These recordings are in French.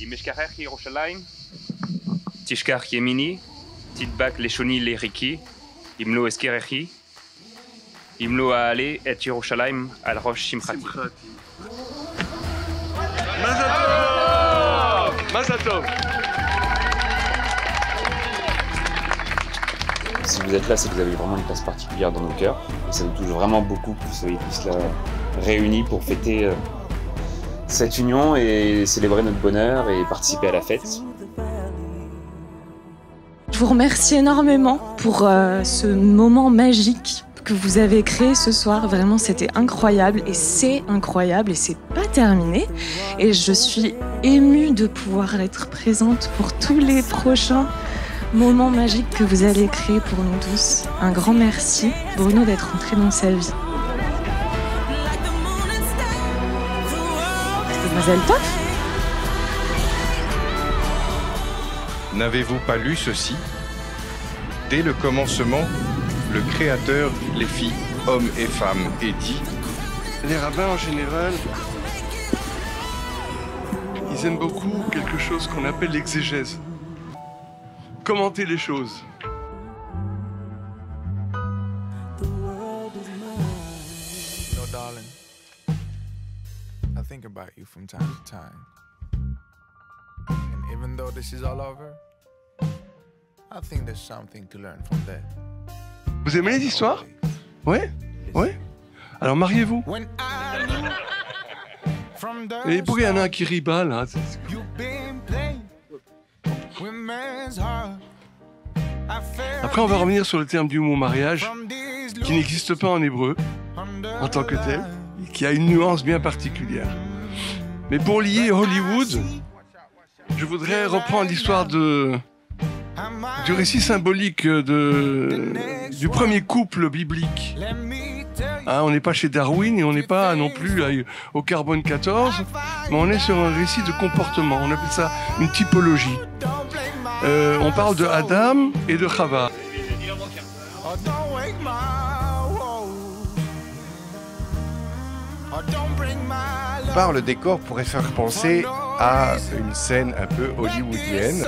Imeshkarech Yerushalayim, Tishkar Yemini, Tidbak Leshoni Leriki, Imlo Eskerechi, Imlo Aale et Yerushalayim al Rosh Shimchati. Mazal Tov. Si vous êtes là, c'est que vous avez vraiment une place particulière dans nos cœurs. Et ça nous touche vraiment beaucoup que vous soyez tous là réunis pour fêter cette union et célébrer notre bonheur et participer à la fête. Je vous remercie énormément pour ce moment magique que vous avez créé ce soir. Vraiment, c'était incroyable et c'est pas terminé. Et je suis émue de pouvoir être présente pour tous les prochains moments magiques que vous allez créer pour nous tous. Un grand merci, Bruno, d'être entré dans sa vie. C'est Mazal Tov. N'avez-vous pas lu ceci? Dès le commencement, le Créateur les fit hommes et femmes et dit: Les rabbins en général, ils aiment beaucoup quelque chose qu'on appelle l'exégèse. Commenter les choses. No, darling, I think about you from time to time. And even though this is all over, I think there's something to learn from that. Vous aimez les histoires? Ouais? Ouais? Alors mariez-vous. Et pourquoi il y en a un qui rit bas là? Après, on va revenir sur le terme du mot mariage, qui n'existe pas en hébreu, en tant que tel, et qui a une nuance bien particulière. Mais pour lier Hollywood, je voudrais reprendre l'histoire du récit symbolique du premier couple biblique. Hein, on n'est pas chez Darwin et on n'est pas non plus au carbone 14, mais on est sur un récit de comportement. On appelle ça une typologie. On parle de Adam et de Chava. Par le décor pourrait faire penser à une scène un peu hollywoodienne,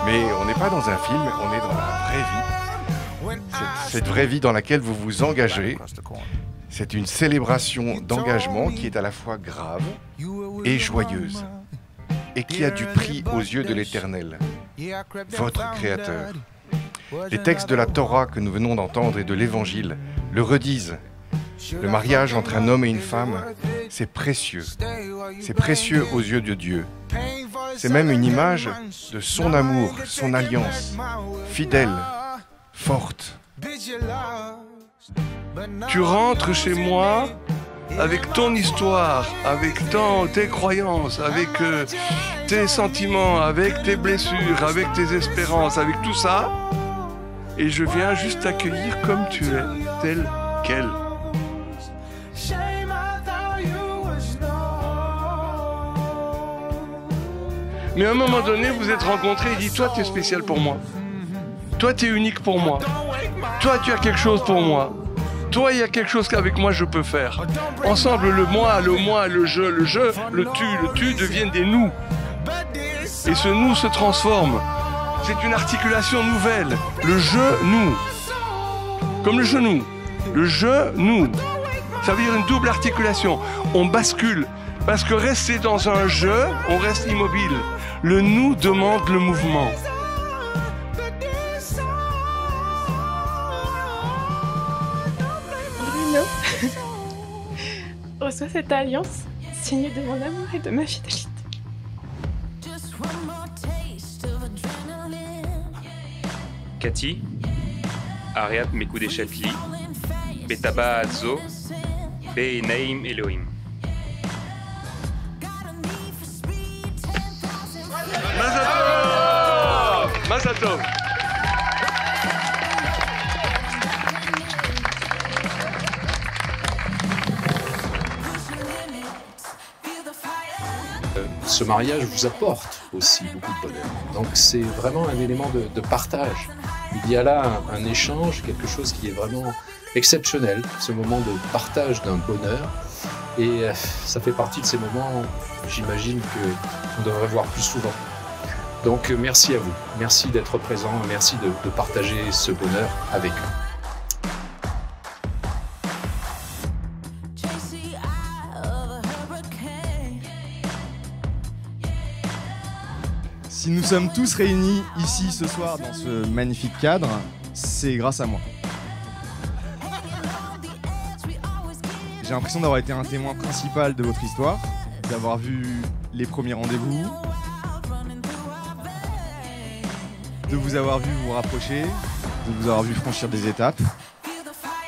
mais on n'est pas dans un film, on est dans la vraie vie. Cette vraie vie dans laquelle vous vous engagez, c'est une célébration d'engagement qui est à la fois grave et joyeuse, et qui a du prix aux yeux de l'Éternel, votre Créateur. Les textes de la Torah que nous venons d'entendre et de l'Évangile le redisent. Le mariage entre un homme et une femme, c'est précieux. C'est précieux aux yeux de Dieu. C'est même une image de son amour, son alliance, fidèle, forte. Tu rentres chez moi avec ton histoire, avec tes croyances, avec tes sentiments, avec tes blessures, avec tes espérances, avec tout ça. Et je viens juste t'accueillir comme tu es, tel quel. Mais à un moment donné, vous êtes rencontrés et dit: toi, tu es spécial pour moi. Toi, tu es unique pour moi. Toi, tu as quelque chose pour moi. Toi, il y a quelque chose qu'avec moi, je peux faire. Ensemble, le moi, le je, le tu deviennent des nous. Et ce nous se transforme. C'est une articulation nouvelle. Le je, nous. Comme le genou. Le je, nous. Ça veut dire une double articulation. On bascule. Parce que rester dans un je, on reste immobile. Le nous demande le mouvement. Bruno, reçois cette alliance, signe de mon amour et de ma fidélité. Cathy, Ariat Mekudeshet Li, Betaba Adzo, Be Naim Elohim. Mazal Tov. Ce mariage vous apporte aussi beaucoup de bonheur. Donc c'est vraiment un élément de partage. Il y a là un échange, quelque chose qui est vraiment exceptionnel, ce moment de partage d'un bonheur Et ça fait partie de ces moments, j'imagine, qu'on devrait voir plus souvent. Donc merci à vous, merci d'être présent, merci de partager ce bonheur avec eux. Si nous sommes tous réunis ici ce soir dans ce magnifique cadre, c'est grâce à moi. J'ai l'impression d'avoir été un témoin principal de votre histoire, d'avoir vu les premiers rendez-vous, de vous avoir vu vous rapprocher, de vous avoir vu franchir des étapes,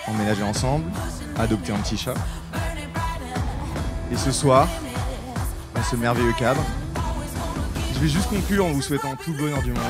emménager ensemble, adopter un petit chat. Et ce soir, dans ce merveilleux cadre, je vais juste conclure en vous souhaitant tout le bonheur du monde.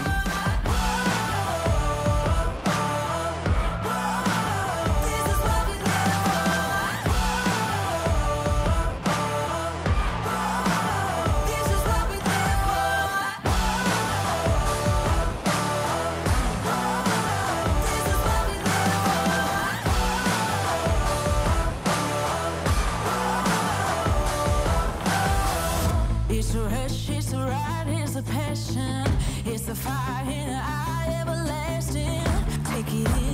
It's the rush, it's the ride, it's the passion, it's the fire in the eye, everlasting. Take it in.